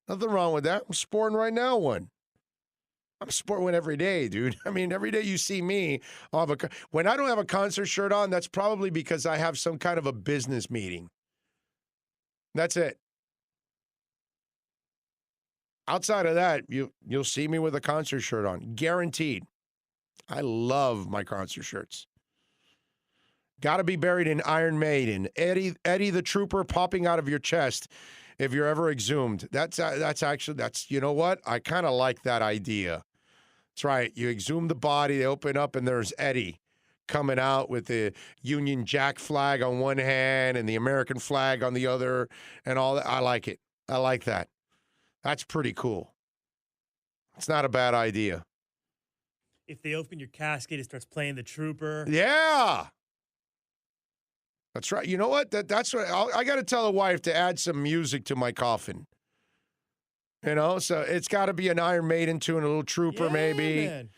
Nothing wrong with that. I'm sporting right now one. I'm sporting one every day, dude. I mean, every day you see me, when I don't have a concert shirt on, that's probably because I have some kind of a business meeting. That's it. Outside of that, you'll see me with a concert shirt on, guaranteed. I love my concert shirts. Got to be buried in Iron Maiden, Eddie the Trooper popping out of your chest if you're ever exhumed. That's you know what? I kind of like that idea. That's right. You exhume the body, they open up, and there's Eddie coming out with the Union Jack flag on one hand and the American flag on the other, and all that. I like it. I like that. That's pretty cool. It's not a bad idea. If they open your casket, it starts playing the Trooper. Yeah. That's right. You know what? That's what I got to tell the wife to add some music to my coffin. You know, so it's got to be an Iron Maiden tune, a little Trooper, maybe. Man.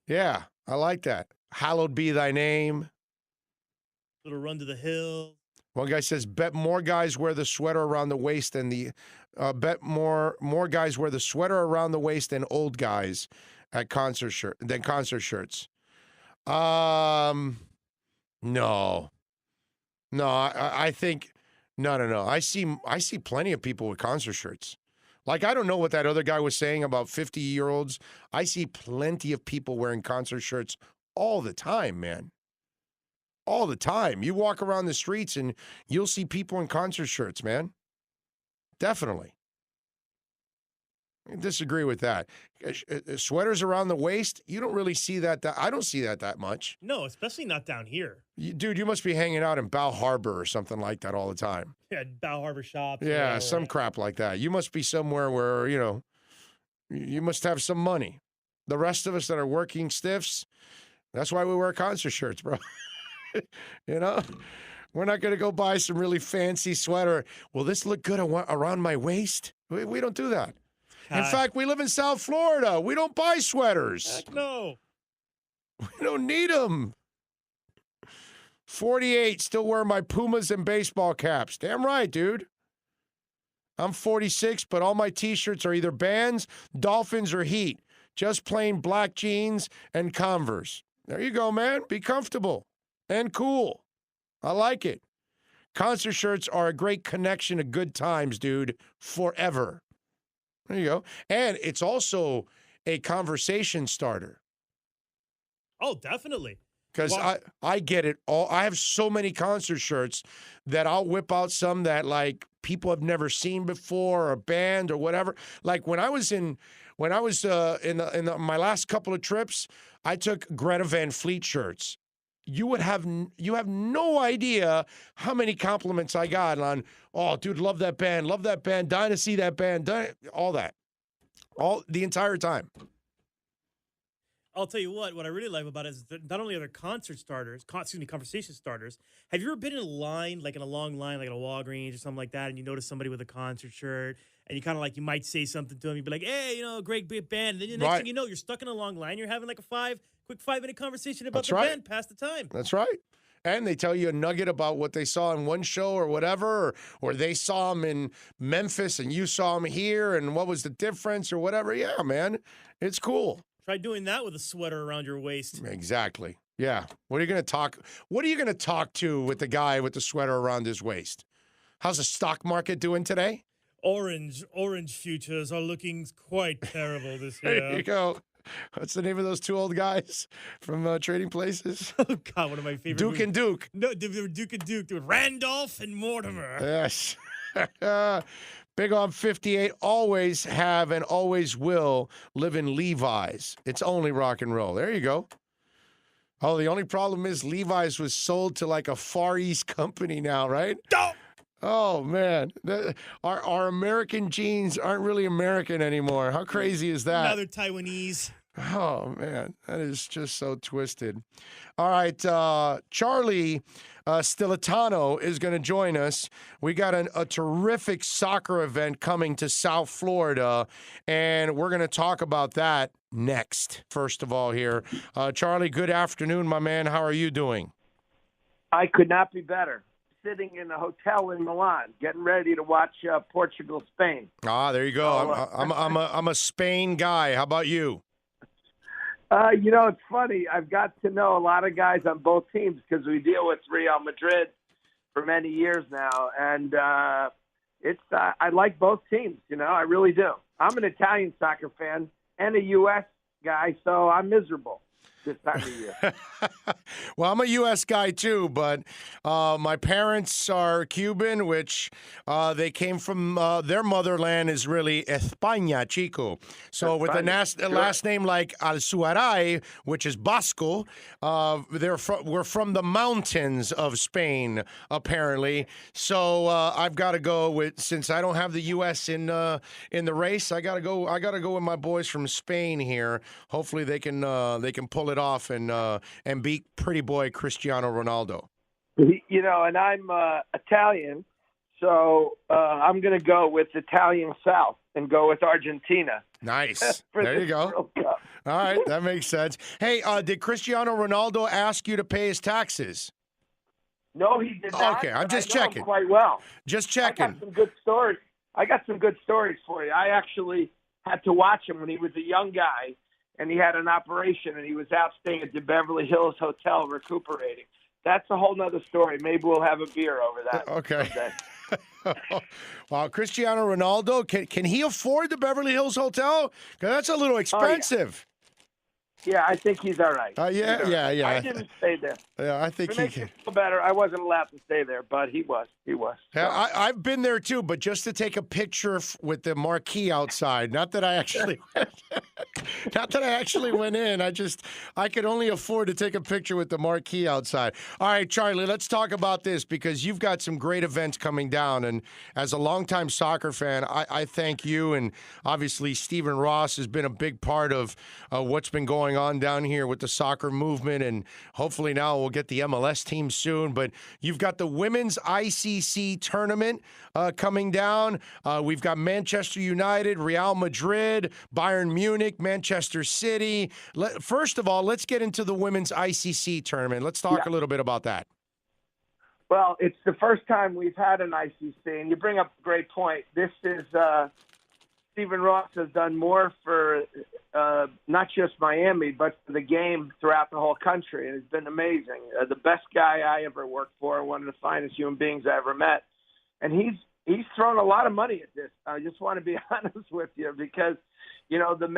Yeah, I like that. Hallowed be thy name. Little Run to the Hill. One guy says, bet more guys wear the sweater around the waist than bet more guys wear the sweater around the waist than old guys at concert shirts. No. No, I think no. I see plenty of people with concert shirts. Like, I don't know what that other guy was saying about 50-year-olds. I see plenty of people wearing concert shirts all the time, man. All the time. You walk around the streets and you'll see people in concert shirts, man. Definitely. I disagree with that. Sweaters around the waist, you don't really see that. I don't see that much. No, especially not down here. Dude, you must be hanging out in Bow Harbor or something like that all the time. Yeah, Bow Harbor shops. Yeah, some crap like that. You must be somewhere where, you must have some money. The rest of us that are working stiffs, that's why we wear concert shirts, bro. We're not going to go buy some really fancy sweater. Will this look good around my waist? We don't do that. In fact, we live in South Florida. We don't buy sweaters. Heck no. We don't need them. 48, still wear my Pumas and baseball caps. Damn right, dude. I'm 46, but all my T-shirts are either Bands, Dolphins, or Heat. Just plain black jeans and Converse. There you go, man. Be comfortable and cool. I like it. Concert shirts are a great connection to good times, dude. Forever. There you go. And it's also a conversation starter. Oh, definitely. Because I get it all. I have so many concert shirts that I'll whip out some that, like, people have never seen before, or a band or whatever. Like when I was in my last couple of trips, I took Greta Van Fleet shirts. You have no idea how many compliments I got on, oh, dude, love that band, dying to see that band, all that. All the entire time. I'll tell you what I really like about it is that not only are there conversation starters. Have you ever been in a line, like in a long line, like at a Walgreens or something like that, and you notice somebody with a concert shirt, and you kind of like, you might say something to them, you'd be like, hey, great big band. And then the next thing you know, you're stuck in a long line, you're having like a quick 5-minute conversation about the band, pass the time. That's right. And they tell you a nugget about what they saw in one show or whatever, or they saw them in Memphis and you saw them here, and what was the difference or whatever. Yeah, man, it's cool. Try doing that with a sweater around your waist. Exactly. Yeah. What are you going to talk to with the guy with the sweater around his waist? How's the stock market doing today? Orange futures are looking quite terrible this year. There you go. What's the name of those two old guys from Trading Places? Oh, God, one of my favorite Duke and Duke. No, they were Duke and Duke. They were Randolph and Mortimer. Yes. Big on 58, always have and always will live in Levi's. It's only rock and roll. There you go. Oh, the only problem is Levi's was sold to like a Far East company now, right? Oh, man. Our American jeans aren't really American anymore. How crazy is that? Now they're Taiwanese. Oh, man. That is just so twisted. All right. Charlie Stilitano is going to join us. We got a terrific soccer event coming to South Florida, and we're going to talk about that next. First of all here, Charlie, good afternoon, my man. How are you doing? I could not be better. sitting in a hotel in Milan, getting ready to watch Portugal, Spain. Ah, there you go. Oh, I'm a Spain guy. How about you? It's funny. I've got to know a lot of guys on both teams because we deal with Real Madrid for many years now, and I like both teams. I really do. I'm an Italian soccer fan and a U.S. guy, so I'm miserable this time of year. Well, I'm a U.S. guy too, but my parents are Cuban, which they came from. Their motherland is really España, chico. So with a last name like Alzuaray, which is Basco, we're from the mountains of Spain, apparently. So I've got to go with, since I don't have the U.S. in the race, I got to go with my boys from Spain here. Hopefully they can pull it off and beat pretty boy Cristiano Ronaldo. And I'm Italian, so I'm going to go with Italian South and go with Argentina. Nice. There you go. All right, that makes sense. Hey, did Cristiano Ronaldo ask you to pay his taxes? No, he did not. Okay, I'm just I know checking. him quite well. Just checking. I got some good stories for you. I actually had to watch him when he was a young guy, and he had an operation, and he was out staying at the Beverly Hills Hotel recuperating. That's a whole nother story. Maybe we'll have a beer over that. Okay. Wow, Cristiano Ronaldo, can he afford the Beverly Hills Hotel? Because that's a little expensive. Yeah, I think he's all right. Yeah. I didn't stay there. Yeah, I think he makes can. me feel better. I wasn't allowed to stay there, but he was. Yeah, I've been there too, but just to take a picture with the marquee outside. Not that I actually, went in. I could only afford to take a picture with the marquee outside. All right, Charlie, let's talk about this because you've got some great events coming down. And as a longtime soccer fan, I thank you, and obviously Stephen Ross has been a big part of what's been going on down here with the soccer movement, and hopefully now we'll get the MLS team soon. But you've got the women's ICC tournament coming down. We've got Manchester United, Real Madrid, Bayern Munich, Manchester City. First of all, let's get into the women's ICC tournament. Let's talk a little bit about that. Well, it's the first time we've had an ICC, and you bring up a great point. This is Stephen Ross has done more for not just Miami, but for the game throughout the whole country, and it's been amazing. The best guy I ever worked for, one of the finest human beings I ever met, and he's thrown a lot of money at this. I just want to be honest with you because, the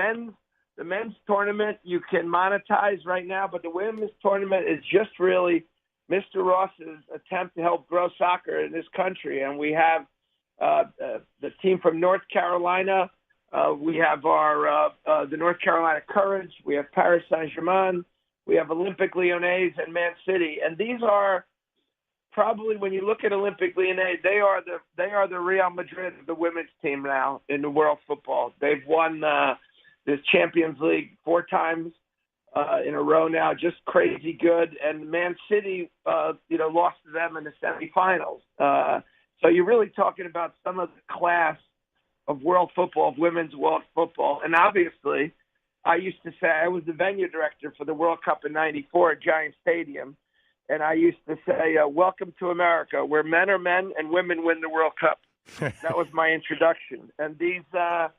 men's tournament you can monetize right now, but the women's tournament is just really Mr. Ross's attempt to help grow soccer in this country, and we have the team from North Carolina. We have the North Carolina Courage. We have Paris Saint-Germain. We have Olympique Lyonnais and Man City. And these are probably, when you look at Olympique Lyonnais, they are the Real Madrid of the women's team now in the world football. They've won this Champions League 4 times in a row now, just crazy good. And Man City, lost to them in the semifinals. So you're really talking about some of the class of world football, of women's world football. And obviously, I used to say I was the venue director for the World Cup in '94 at Giant Stadium. And I used to say, welcome to America, where men are men and women win the World Cup. That was my introduction. And these, the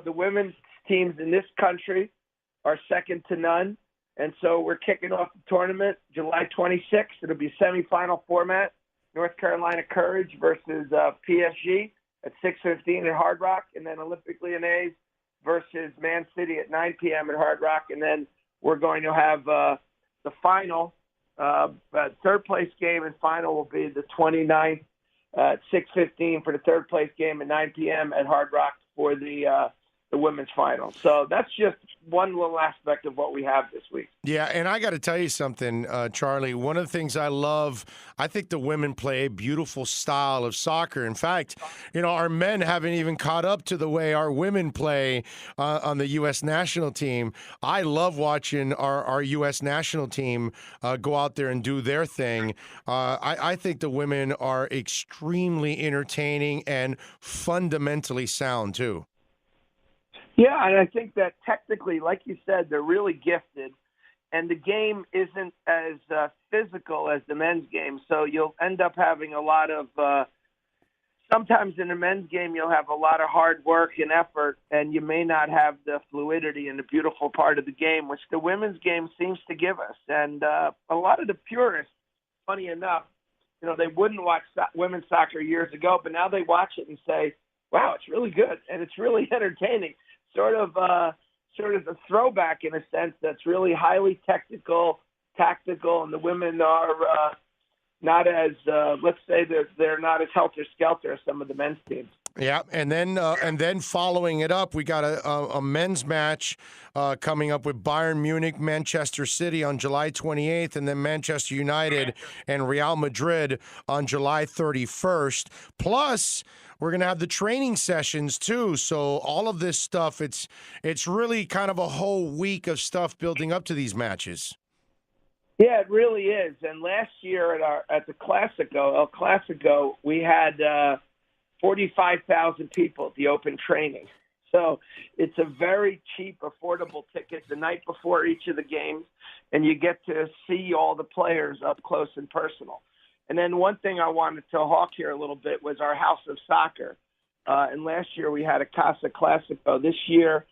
women's teams in this country are second to none. And so we're kicking off the tournament July 26th. It'll be semifinal format. North Carolina Courage versus PSG at 6:15 at Hard Rock, and then Olympique Lyonnais versus Man City at 9 p.m. at Hard Rock, and then we're going to have the final, third place game and final will be the 29th at 6:15 for the third place game at 9 p.m. at Hard Rock for the women's final. So that's just one little aspect of what we have this week. Yeah, and I got to tell you something, Charlie. One of the things I love, I think the women play a beautiful style of soccer. In fact, our men haven't even caught up to the way our women play on the U.S. national team. I love watching our U.S. national team go out there and do their thing. I think the women are extremely entertaining and fundamentally sound, too. Yeah, and I think that technically, like you said, they're really gifted. and the game isn't as physical as the men's game. So you'll end up having a lot of sometimes in the men's game, you'll have a lot of hard work and effort, and you may not have the fluidity and the beautiful part of the game, which the women's game seems to give us. And a lot of the purists, funny enough, they wouldn't watch women's soccer years ago, but now they watch it and say, wow, it's really good, and it's really entertaining. Sort of a throwback in a sense that's really highly technical, tactical, and the women are not as, let's say they're not as helter-skelter as some of the men's teams. Yeah, and then following it up, we got a men's match coming up with Bayern Munich, Manchester City on July 28th, and then Manchester United and Real Madrid on July 31st. Plus, we're going to have the training sessions too. So all of this stuff, it's really kind of a whole week of stuff building up to these matches. Yeah, it really is. And last year at the El Clasico, we had 45,000 people at the open training. So it's a very cheap, affordable ticket the night before each of the games, and you get to see all the players up close and personal. And then one thing I wanted to hawk here a little bit was our House of Soccer. And last year we had a Casa Clasico. This year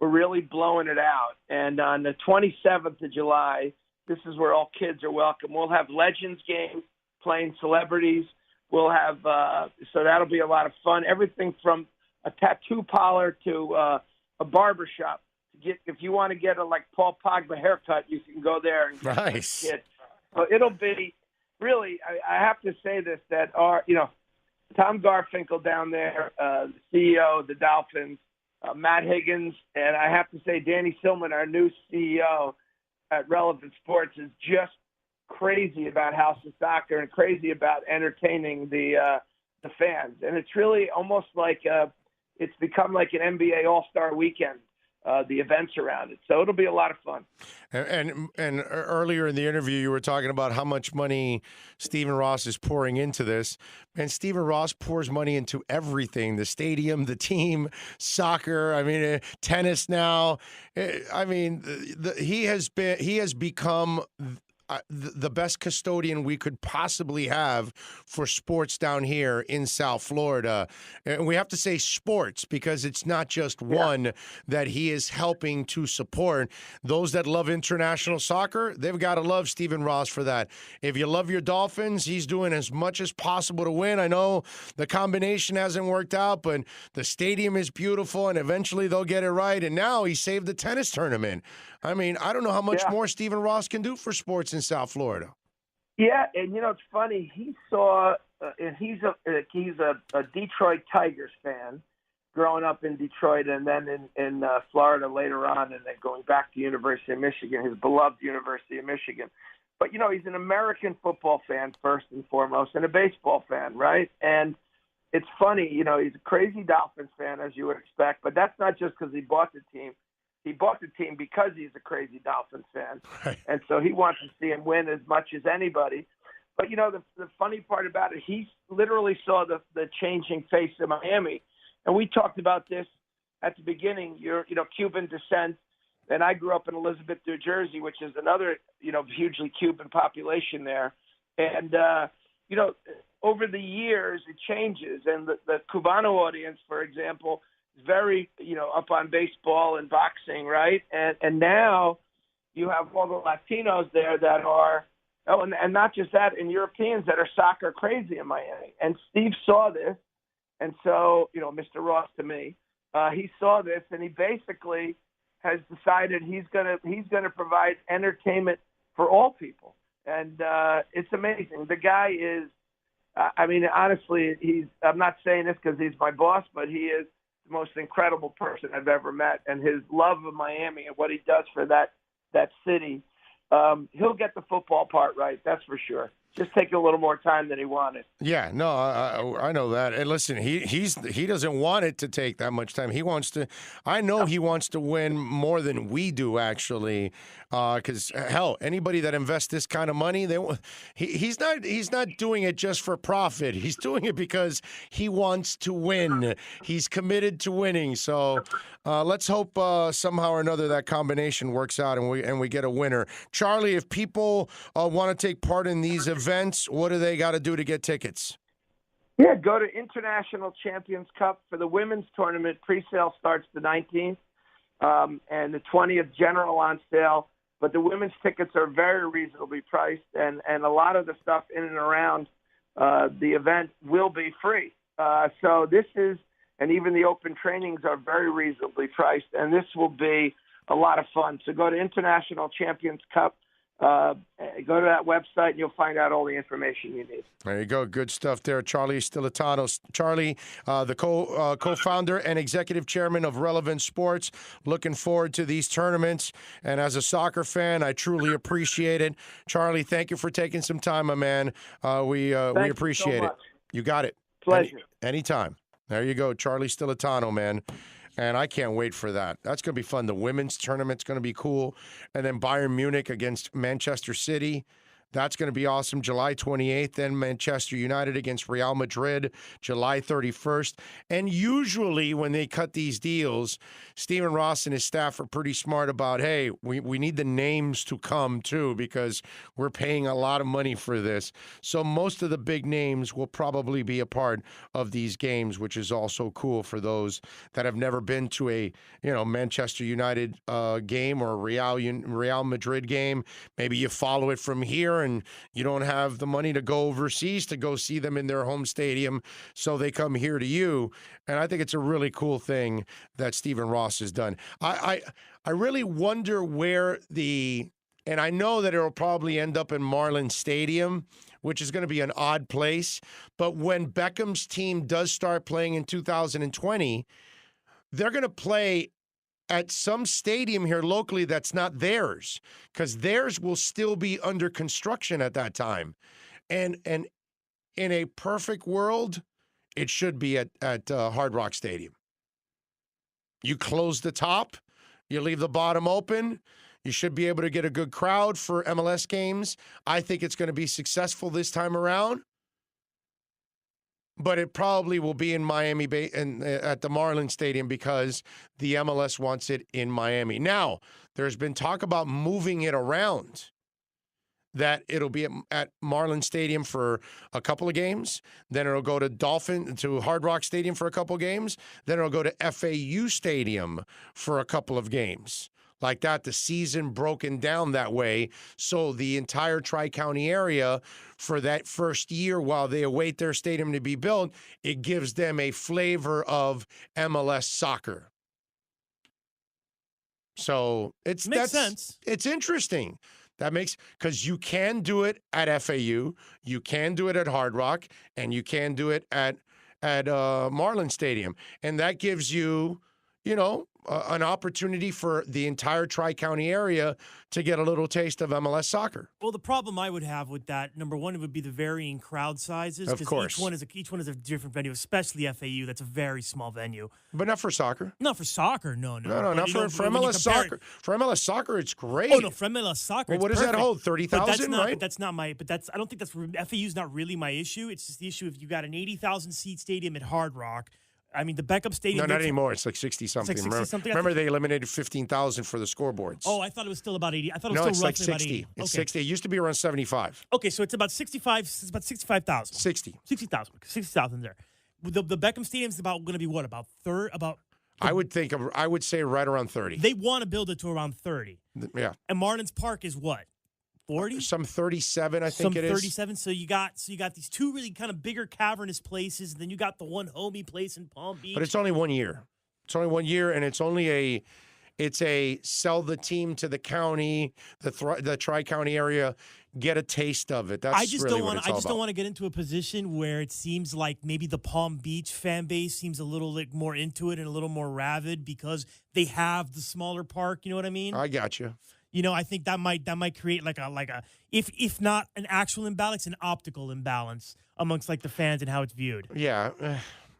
we're really blowing it out. And on the 27th of July, this is where all kids are welcome. We'll have Legends games playing celebrities. We'll have so that'll be a lot of fun. Everything from a tattoo parlor to a barber shop. If you want to get a Paul Pogba haircut, you can go there and get nice. A kid. So it'll be really. I have to say this that Tom Garfinkel down there, the CEO of the Dolphins, Matt Higgins, and I have to say Danny Silman, our new CEO at Relevant Sports, is just crazy about House of Soccer and crazy about entertaining the fans. And it's really almost like it's become like an NBA All-Star weekend, the events around it. So it'll be a lot of fun. And earlier in the interview, you were talking about how much money Stephen Ross is pouring into this. And Stephen Ross pours money into everything: the stadium, the team, soccer. I mean, tennis now. I mean, he has become the best custodian we could possibly have for sports down here in South Florida. And we have to say sports because it's not just one that he is helping to support. Those that love international soccer, they've got to love Stephen Ross for that. If you love your Dolphins, he's doing as much as possible to win. I know the combination hasn't worked out, but the stadium is beautiful, and eventually they'll get it right. And now he saved the tennis tournament. I mean, I don't know how much more Stephen Ross can do for sports in South Florida. Yeah, and it's funny. He saw, and he's a Detroit Tigers fan, growing up in Detroit, and then in Florida later on, and then going back to University of Michigan, his beloved University of Michigan. But he's an American football fan first and foremost, and a baseball fan, right? And it's funny, he's a crazy Dolphins fan, as you would expect, but that's not just because he bought the team. He bought the team because he's a crazy Dolphins fan. Right. And so he wants to see him win as much as anybody. But, the funny part about it, he literally saw the changing face of Miami. And we talked about this at the beginning. You're, Cuban descent. And I grew up in Elizabeth, New Jersey, which is another, hugely Cuban population there. And, over the years, it changes. And the Cubano audience, for example, very, up on baseball and boxing, right? And now you have all the Latinos there that are, and not just that, and Europeans that are soccer crazy in Miami. And Steve saw this, and so, Mr. Ross to me, he saw this, and he basically has decided he's gonna provide entertainment for all people, and it's amazing. The guy is, honestly, I'm not saying this because he's my boss, but he is the most incredible person I've ever met, and his love of Miami and what he does for that city. He'll get the football part right, that's for sure. just taking a little more time than he wanted. Yeah, no, I know that. And listen, he doesn't want it to take that much time. He wants to. I know he wants to win more than we do, actually. Because hell, anybody that invests this kind of money, he's not doing it just for profit. He's doing it because he wants to win. He's committed to winning. So let's hope somehow or another that combination works out and we get a winner. Charlie, if people want to take part in these events, what do they got to do to get tickets? Yeah, go to International Champions Cup for the women's tournament. Pre-sale starts the 19th, and the 20th general on sale. But the women's tickets are very reasonably priced, and a lot of the stuff in and around the event will be free. So this is, and even the open trainings are very reasonably priced, and this will be a lot of fun. So go to International Champions Cup. Go to that website and you'll find out all the information you need. There you go. Good stuff there. Charlie Stilitano. Charlie, the co-founder and executive chairman of Relevant Sports. Looking forward to these tournaments. And as a soccer fan, I truly appreciate it. Charlie, thank you for taking some time, my man. We appreciate it. You got it. Pleasure. Anytime. There you go. Charlie Stilitano, man. And I can't wait for that. That's going to be fun. The women's tournament's going to be cool. And then Bayern Munich against Manchester City. That's going to be awesome. July 28th. Then Manchester United against Real Madrid, July 31st. And usually when they cut these deals, Stephen Ross and his staff are pretty smart about, hey, we need the names to come too because we're paying a lot of money for this. So most of the big names will probably be a part of these games, which is also cool for those that have never been to a Manchester United game or a Real Madrid game. Maybe you follow it from here and you don't have the money to go overseas to go see them in their home stadium, so they come here to you. And I think it's a really cool thing that Stephen Ross has done. I really wonder where and I know that it'll probably end up in Marlins Stadium, which is going to be an odd place. But when Beckham's team does start playing in 2020, they're going to play at some stadium here locally that's not theirs, because theirs will still be under construction at that time. And in a perfect world, it should be at Hard Rock Stadium. You close the top, you leave the bottom open. You should be able to get a good crowd for MLS games. I think it's going to be successful this time around. But it probably will be in Miami Bay and at the Marlins Stadium because the MLS wants it in Miami. Now, there's been talk about moving it around, that it'll be at Marlins Stadium for a couple of games. Then it'll go to Hard Rock Stadium for a couple of games. Then it'll go to FAU Stadium for a couple of games. Like that, the season broken down that way. So the entire Tri-County area for that first year while they await their stadium to be built, it gives them a flavor of MLS soccer. So Makes sense. It's interesting. Because you can do it at FAU, you can do it at Hard Rock, and you can do it at Marlins Stadium. And that gives you, an opportunity for the entire Tri-County area to get a little taste of MLS soccer. Well, the problem I would have with that, number one, it would be the varying crowd sizes. Of course. Each one is a different venue, especially FAU. That's a very small venue. But not for soccer. Not for soccer, no. No, not for MLS soccer. For MLS soccer, it's great. Oh, no, for MLS soccer, well, what it's does perfect. that hold? 30,000, right? I don't think FAU's not really my issue. It's just the issue if you got an 80,000 seat stadium at Hard Rock. I mean, the Beckham Stadium. No, not anymore. It's like 60-something. It's like 60-something. Remember they eliminated 15,000 for the scoreboards. Oh, I thought it was still about 80. I thought it was no, still it's roughly like 60. about 80. It's 60. It used to be around 75. Okay, so it's about 65. It's about 65,000. 60. 60,000 there. The Beckham Stadium's about going to be what? About third? About. I would say right around 30. They want to build it to around 30. Yeah. And Marlins Park is what? 40? Some 37, I think it is. 37. So you got these two really kind of bigger cavernous places, and then you got the one homey place in Palm Beach. But it's only 1 year. It's only 1 year, and it's only a sell the team to the county, the Tri-County area, get a taste of it. That's I just really don't what want. it's I all just about. don't want to get into a position where it seems like maybe the Palm Beach fan base seems a little more into it and a little more rabid because they have the smaller park. You know what I mean? I got you. I think that might create like a if not an actual imbalance, an optical imbalance amongst like the fans and how it's viewed. Yeah,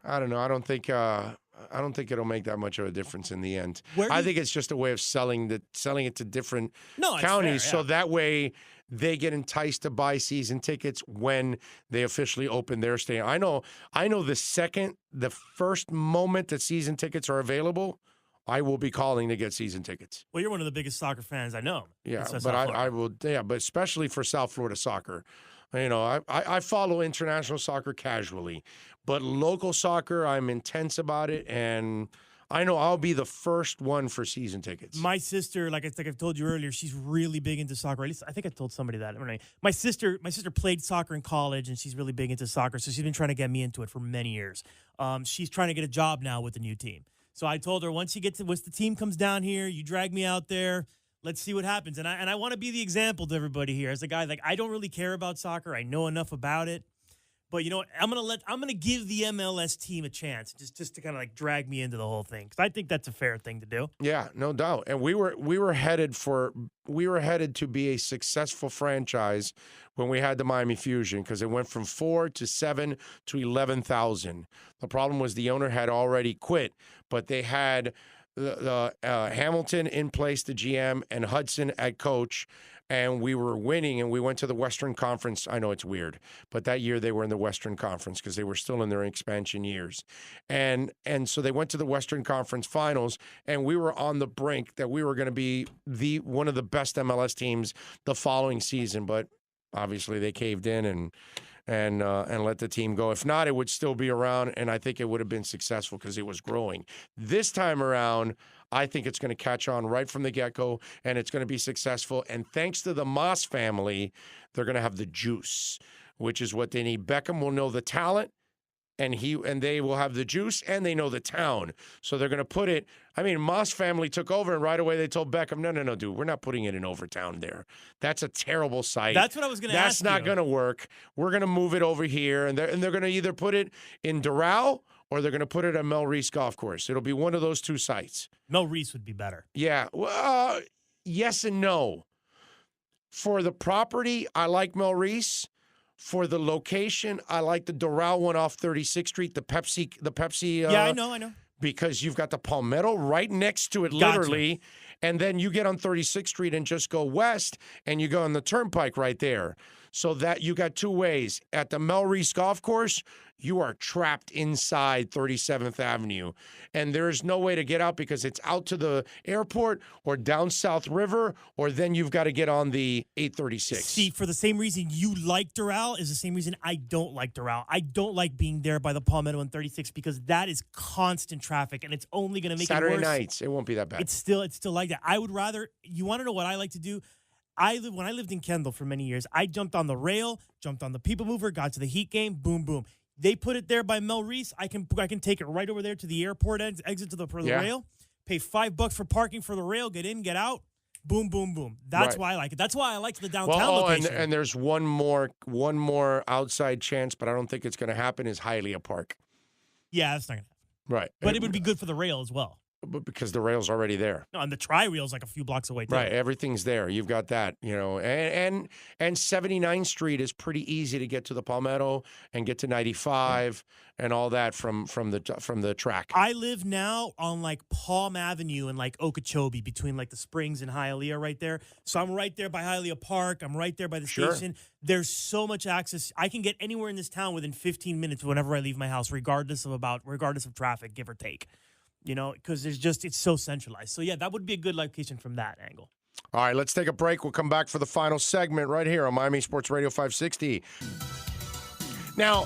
I don't know. I don't think it'll make that much of a difference in the end. Where do I you- think it's just a way of selling it to different No, it's counties, fair, so yeah. that way they get enticed to buy season tickets when they officially open their stadium. I know the first moment that season tickets are available, I will be calling to get season tickets. Well, you're one of the biggest soccer fans I know. Yeah, That's but South Florida. I will. Yeah, but especially for South Florida soccer. I follow international soccer casually, but local soccer, I'm intense about it, and I know I'll be the first one for season tickets. My sister, like I've told you earlier, she's really big into soccer. At least I think I told somebody that. I don't know. My sister played soccer in college, and she's really big into soccer. So she's been trying to get me into it for many years. She's trying to get a job now with the new team. So I told her once the team comes down here, you drag me out there. Let's see what happens. And I want to be the example to everybody here. As a guy, like I don't really care about soccer. I know enough about it. But you know what? I'm gonna give the MLS team a chance, just to kind of like drag me into the whole thing, because I think that's a fair thing to do. Yeah, no doubt. And we were headed to be a successful franchise when we had the Miami Fusion, because it went from 4 to 7 to 11,000. The problem was the owner had already quit, but they had the Hamilton in place, the GM, and Hudson at coach. And we were winning, and we went to the Western Conference. I know it's weird, but that year they were in the Western Conference because they were still in their expansion years. And so they went to the Western Conference Finals, and we were on the brink that we were going to be one of the best MLS teams the following season. But obviously they caved in and let the team go. If not, it would still be around, and I think it would have been successful because it was growing. This time around, I think it's going to catch on right from the get-go, and it's going to be successful. And thanks to the Moss family, they're going to have the juice, which is what they need. Beckham will know the talent, and they will have the juice, and they know the town. So they're going to put it. I mean, Moss family took over, and right away they told Beckham, no, dude, we're not putting it in Overtown there. That's a terrible site. That's what I was going to ask That's not going to work. We're going to move it over here, and they're going to either put it in Doral or they're going to put it at Mel Reese Golf Course. It'll be one of those two sites. Mel Reese would be better. Yeah. Well, yes and no. For the property, I like Mel Reese. For the location, I like the Doral one off 36th Street, the Pepsi. Yeah, I know. Because you've got the Palmetto right next to it, Gotcha. literally. And then you get on 36th Street and just go west, and you go on the Turnpike right there. So that you got two ways. At the Mel Reese Golf Course, you are trapped inside 37th Avenue. And there is no way to get out because it's out to the airport or down South River, or then you've got to get on the 836. See, for the same reason you like Doral is the same reason I don't like Doral. I don't like being there by the Palmetto and 36 because that is constant traffic, and it's only going to make Saturday it worse. nights, it won't be that bad. It's still like that. I would rather. You want to know what I like to do? When I lived in Kendall for many years, I jumped on the rail, jumped on the People Mover, got to the Heat game, boom, boom. They put it there by Mel Reese. I can take it right over there to the airport exit for the rail. Pay $5 for parking for the rail. Get in, get out. Boom, boom, boom. That's why I like it. That's why I like the downtown location. And there's one more outside chance, but I don't think it's going to happen. Is Hialeah Park? Yeah, that's not gonna happen. Right, But it would be good for the rail as well. but because the rail's already there. No, and the tri-rail's like a few blocks away too. Right, everything's there. You've got that, and 79th Street is pretty easy to get to the Palmetto and get to 95 and all that from the track. I live now on like Palm Avenue and like Okeechobee between like the Springs and Hialeah right there. So I'm right there by Hialeah Park. I'm right there by the station. There's so much access. I can get anywhere in this town within 15 minutes whenever I leave my house, regardless of traffic, give or take. Because it's so centralized. So yeah, that would be a good location from that angle. All right, let's take a break. We'll come back for the final segment right here on Miami Sports Radio 560. Now,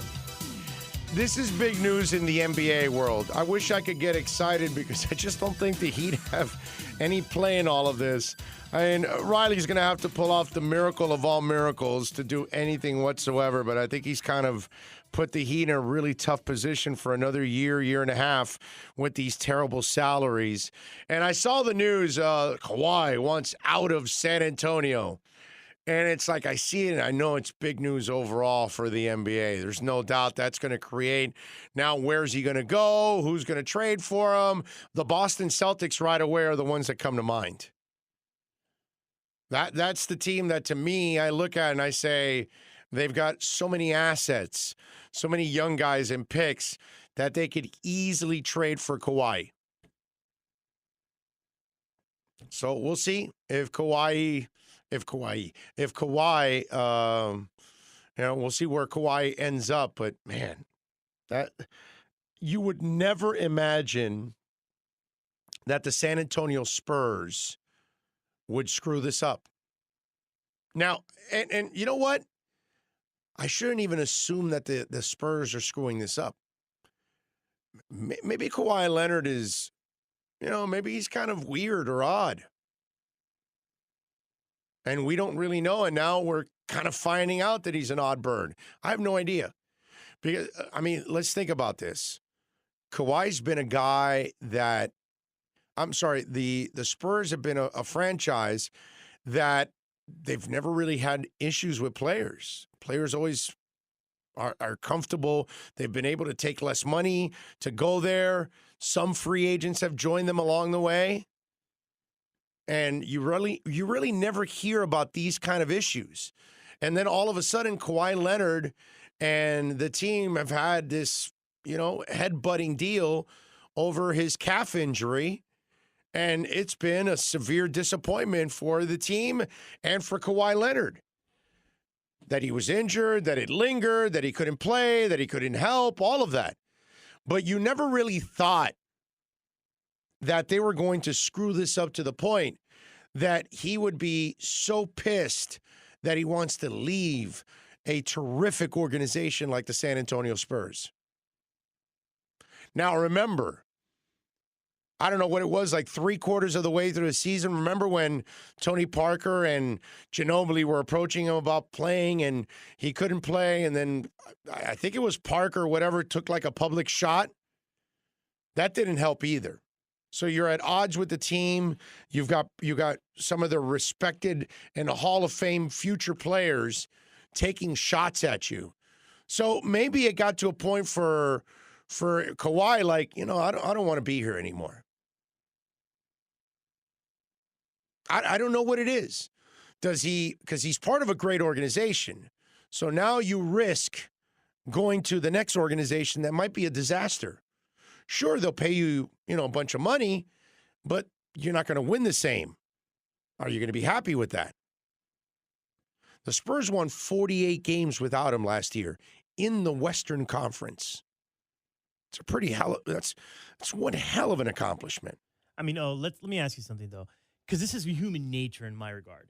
this is big news in the NBA world. I wish I could get excited because I just don't think the Heat have any play in all of this. I mean, Riley's going to have to pull off the miracle of all miracles to do anything whatsoever, but I think he's kind of put the Heat in a really tough position for another year and a half with these terrible salaries. And I saw the news, Kawhi wants out of San Antonio. And it's like I see it, and I know it's big news overall for the NBA. There's no doubt that's going to create. Now, where's he going to go? Who's going to trade for him? The Boston Celtics right away are the ones that come to mind. That's the team that, to me, I look at and I say they've got so many assets, so many young guys and picks that they could easily trade for Kawhi. So we'll see if Kawhi, we'll see where Kawhi ends up. But man, that you would never imagine that the San Antonio Spurs would screw this up. Now, and you know what? I shouldn't even assume that the Spurs are screwing this up. Maybe Kawhi Leonard is, maybe he's kind of weird or odd. And we don't really know, and now we're kind of finding out that he's an odd bird. I have no idea. Because, let's think about this. Kawhi's been a guy that, the Spurs have been a franchise that they've never really had issues with players. Players always are comfortable. They've been able to take less money to go there. Some free agents have joined them along the way. And you really never hear about these kind of issues. And then all of a sudden, Kawhi Leonard and the team have had this, head-butting deal over his calf injury. And it's been a severe disappointment for the team and for Kawhi Leonard. That he was injured, that it lingered, that he couldn't play, that he couldn't help, all of that. But you never really thought that they were going to screw this up to the point that he would be so pissed that he wants to leave a terrific organization like the San Antonio Spurs. Now, remember, I don't know what it was, like 3/4 of the way through the season. Remember when Tony Parker and Ginobili were approaching him about playing and he couldn't play, and then I think it was Parker, whatever, took like a public shot? That didn't help either. So you're at odds with the team. You got some of the respected and Hall of Fame future players taking shots at you. So maybe it got to a point for Kawhi, like, I don't want to be here anymore. I don't know what it is. Does he, because he's part of a great organization. So now you risk going to the next organization that might be a disaster. Sure, they'll pay you, a bunch of money, but you're not going to win the same. Are you going to be happy with that? The Spurs won 48 games without him last year in the Western Conference. It's a pretty that's one hell of an accomplishment. Let me ask you something though, because this is human nature in my regard.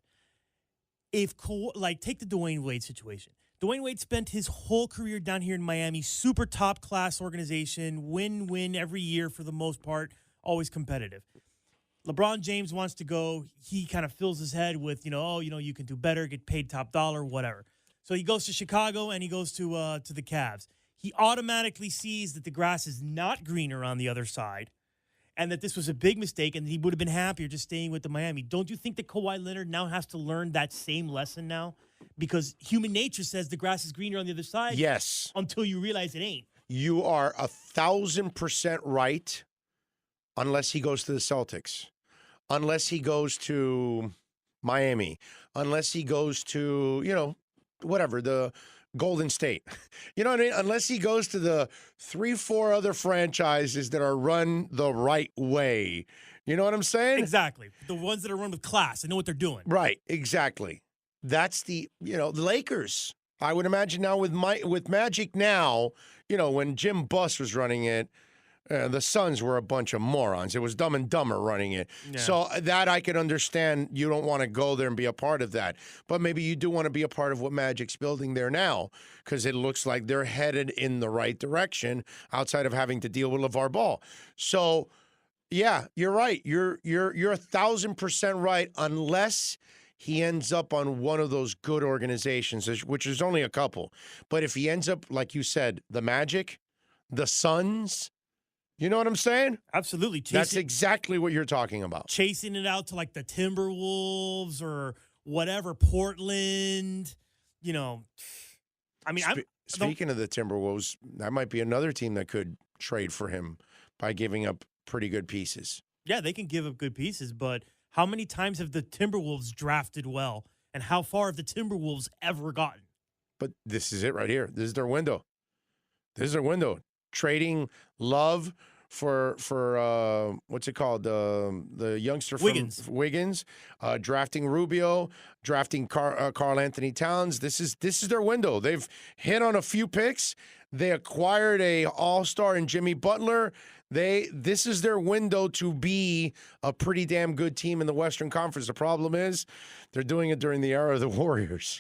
If take the Dwayne Wade situation. Dwayne Wade spent his whole career down here in Miami, super top class organization, win every year for the most part, always competitive. LeBron James wants to go. He kind of fills his head with, you can do better, get paid top dollar, whatever. So he goes to Chicago and he goes to the Cavs. He automatically sees that the grass is not greener on the other side and that this was a big mistake and he would have been happier just staying with the Miami. Don't you think that Kawhi Leonard now has to learn that same lesson now? Because human nature says the grass is greener on the other side. Yes. Until you realize it ain't. You are 1,000% right, unless he goes to the Celtics, unless he goes to Miami, unless he goes to, whatever, the Golden State. You know what I mean? Unless he goes to the 3-4 other franchises that are run the right way. You know what I'm saying? Exactly. The ones that are run with class and know what they're doing. Right. Exactly. That's the Lakers. I would imagine now with Magic now, when Jim Buss was running it, the Suns were a bunch of morons. It was Dumb and Dumber running it. Yeah. So that I could understand. You don't want to go there and be a part of that. But maybe you do want to be a part of what Magic's building there now, because it looks like they're headed in the right direction outside of having to deal with LeVar Ball. So, yeah, you're right. You're 1,000% right, unless he ends up on one of those good organizations, which is only a couple. But if he ends up, like you said, the Magic, the Suns, you know what I'm saying? Absolutely. That's exactly what you're talking about. Chasing it out to like the Timberwolves or whatever, Portland, Speaking of the Timberwolves, that might be another team that could trade for him by giving up pretty good pieces. Yeah, they can give up good pieces, but How many times have the Timberwolves drafted well? And how far have the Timberwolves ever gotten? But this is it right here. This is their window. This is their window. Trading Love for what's it called? The youngster from Wiggins. Drafting Rubio, drafting Karl Anthony Towns. This is their window. They've hit on a few picks. They acquired a all-star in Jimmy Butler. This is their window to be a pretty damn good team in the Western Conference. The problem is they're doing it during the era of the Warriors.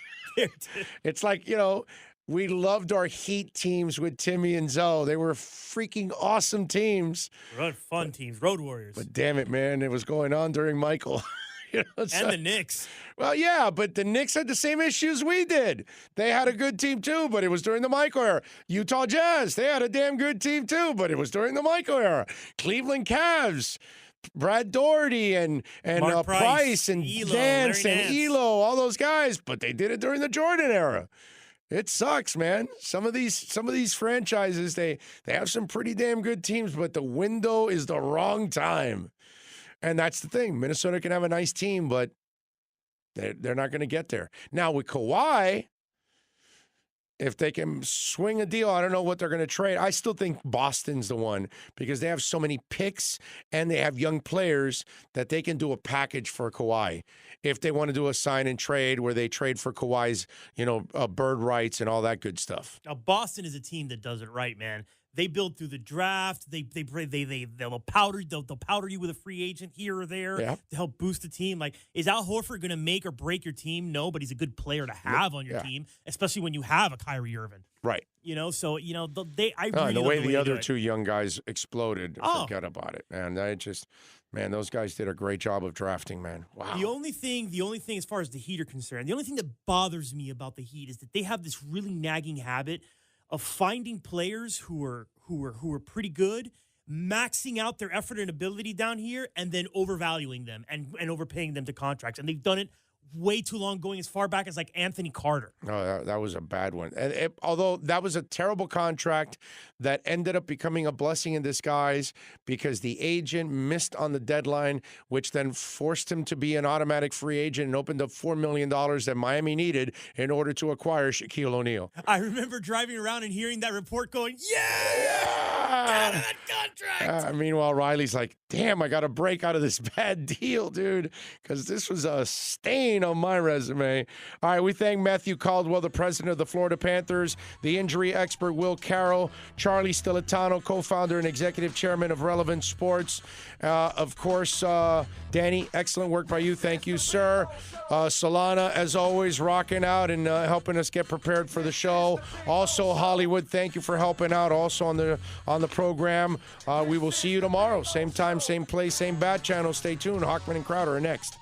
It's like, we loved our Heat teams with Timmy and Zoe. They were freaking awesome teams. Fun teams, Road Warriors. But damn it, man, it was going on during Michael. And the Knicks. Well, yeah, but the Knicks had the same issues we did. They had a good team too, but it was during the Michael era. Utah Jazz, they had a damn good team too, but it was during the Michael era. Cleveland Cavs, Brad Doherty and Price and Elo, Dance and Elo, all those guys, but they did it during the Jordan era. It sucks, man. Some of these franchises, they have some pretty damn good teams, but the window is the wrong time. And that's the thing. Minnesota can have a nice team, but they're not going to get there. Now with Kawhi, if they can swing a deal, I don't know what they're going to trade. I still think Boston's the one because they have so many picks and they have young players that they can do a package for Kawhi. If they want to do a sign and trade where they trade for Kawhi's, bird rights and all that good stuff. Now, Boston is a team that does it right, man. They build through the draft. They'll powder you with a free agent here or there to help boost the team. Like, is Al Horford going to make or break your team? No, but he's a good player to have on your team, especially when you have a Kyrie Irving. Right. So I really the way the other two two young guys exploded, forget about it. And those guys did a great job of drafting, man. Wow. The only thing as far as the Heat are concerned, the only thing that bothers me about the Heat is that they have this really nagging habit of finding players who are pretty good, maxing out their effort and ability down here, and then overvaluing them and overpaying them to contracts. And they've done it way too long, going as far back as like Anthony Carter. Oh, that was a bad one. And although that was a terrible contract that ended up becoming a blessing in disguise because the agent missed on the deadline, which then forced him to be an automatic free agent and opened up $4 million that Miami needed in order to acquire Shaquille O'Neal. I remember driving around and hearing that report going, yeah! Get out of that contract! Meanwhile, Riley's like, damn, I got to break out of this bad deal, dude, because this was a stain on my resume. All right, we thank Matthew Caldwell, the president of the Florida Panthers, the injury expert Will Carroll, Charlie Stilitano, co-founder and executive chairman of Relevant Sports. Of course, Danny, excellent work by you. Thank you, sir. Solana, as always, rocking out and helping us get prepared for the show. Also, Hollywood, thank you for helping out also on the program. We will see you tomorrow. Same time, same place, same bat channel. Stay tuned. Hockman and Crowder are next.